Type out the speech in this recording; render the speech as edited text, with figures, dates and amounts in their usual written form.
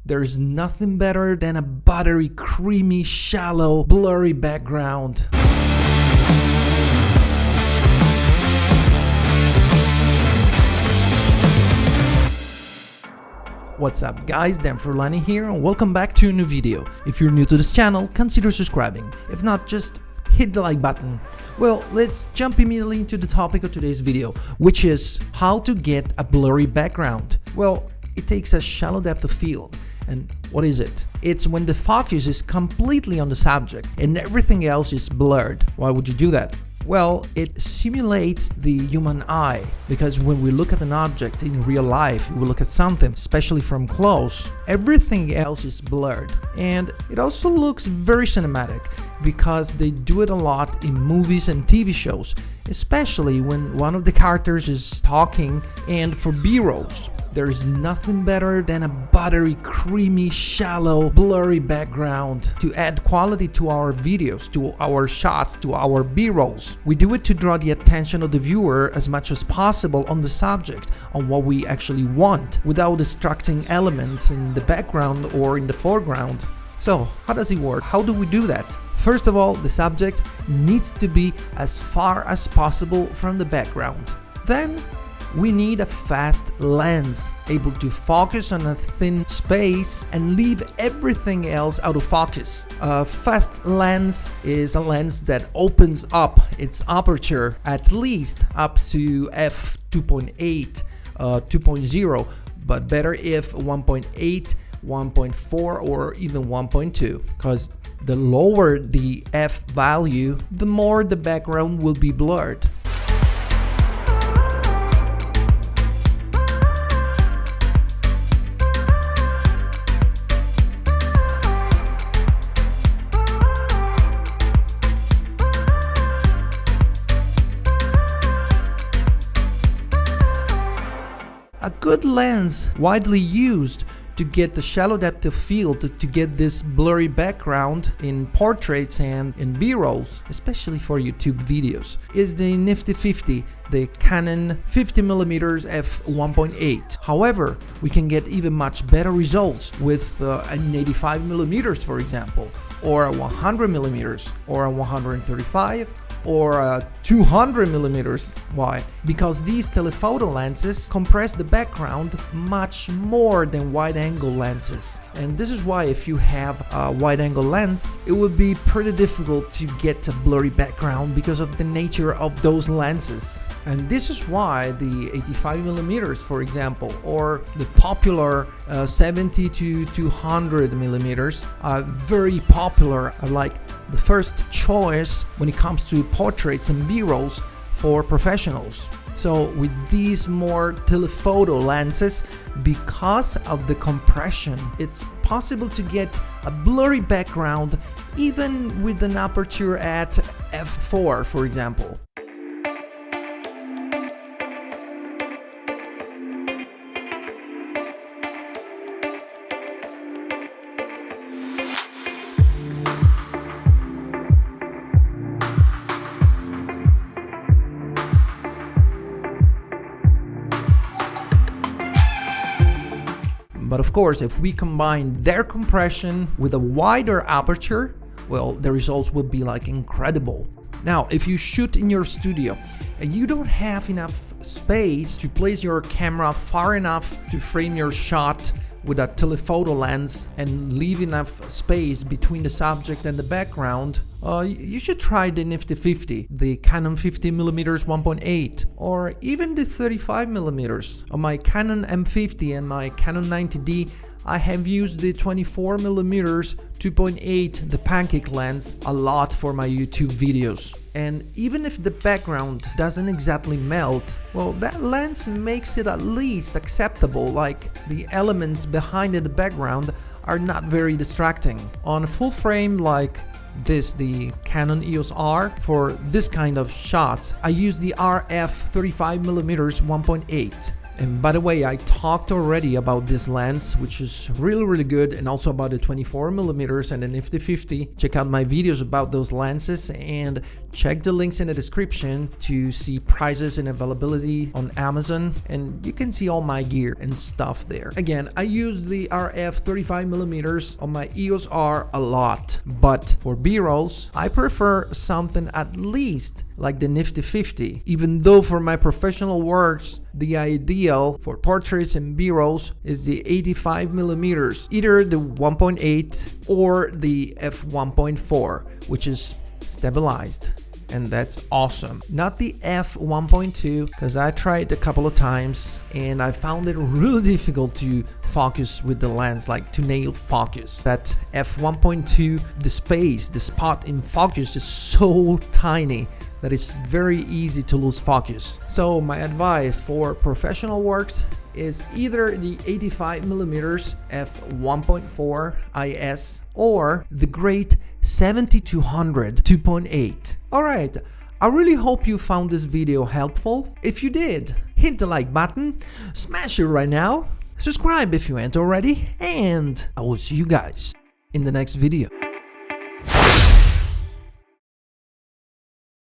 There's nothing better than a buttery, creamy, shallow, blurry background. What's up guys, Dan Furlani here and welcome back to a new video. If you're new to this channel, consider subscribing. If not, just hit the like button. Well, let's jump immediately into the topic of today's video, which is how to get a blurry background. Well, it takes a shallow depth of field. And what is it? It's when the focus is completely on the subject and everything else is blurred. Why would you do that? Well, it simulates the human eye, because when we look at an object in real life, we look at something, especially from close, everything else is blurred. And it also looks very cinematic, because they do it a lot in movies and TV shows, especially when one of the characters is talking, and for B-rolls. There's nothing better than a buttery, creamy, shallow, blurry background to add quality to our videos, to our shots, to our B-rolls. We do it to draw the attention of the viewer as much as possible on the subject, on what we actually want, without distracting elements in the background or in the foreground. So, how does it work? How do we do that? First of all, the subject needs to be as far as possible from the background. Then, we need a fast lens, able to focus on a thin space and leave everything else out of focus. A fast lens is a lens that opens up its aperture at least up to f2.8, 2.0, but better if 1.8, 1.4 or even 1.2, because the lower the f value, the more the background will be blurred. A good lens, widely used to get the shallow depth of field, to get this blurry background in portraits and in B-rolls, especially for YouTube videos, is the Nifty 50, the Canon 50mm f1.8. However, we can get even much better results with an 85mm, for example, or a 100mm, or a 135, or 200mm. Why? Because these telephoto lenses compress the background much more than wide-angle lenses. And this is why if you have a wide-angle lens, it would be pretty difficult to get a blurry background because of the nature of those lenses. And this is why the 85mm, for example, or the popular 70 to 200mm are very popular, are like the first choice when it comes to portraits and B-rolls for professionals. So with these more telephoto lenses, because of the compression, it's possible to get a blurry background even with an aperture at f4, for example. But of course, if we combine their compression with a wider aperture, well, the results will be like incredible. Now, if you shoot in your studio and you don't have enough space to place your camera far enough to frame your shot with a telephoto lens and leave enough space between the subject and the background, you should try the Nifty 50, the Canon 50mm 1.8, or even the 35mm. On my Canon M50 and my Canon 90D, I have used the 24mm 2.8, the pancake lens, a lot for my YouTube videos. And even if the background doesn't exactly melt, well, that lens makes it at least acceptable, like the elements behind the background are not very distracting. On a full frame like this, the Canon EOS R, for this kind of shots, I use the RF 35mm 1.8. And by the way, I talked already about this lens, which is really good, and also about the 24mm and the nifty 50. Check out my videos about those lenses and check the links in the description to see prices and availability on Amazon, and you can see all my gear and stuff there. Again, I use the RF 35mm on my EOS R a lot, but for B-rolls, I prefer something at least like the nifty 50, even though for my professional works, the ideal for portraits and B-rolls is the 85mm, either the 1.8 or the f1.4, which is stabilized. And that's awesome. Not the f1.2, because I tried a couple of times and I found it really difficult to focus with the lens, like to nail focus. That f1.2, the spot in focus is so tiny that it's very easy to lose focus. So my advice for professional works is either the 85mm f1.4 IS or the great 70-200 2.8. Alright, I really hope you found this video helpful. If you did, hit the like button, smash it right now, subscribe if you ain't already, and I will see you guys in the next video.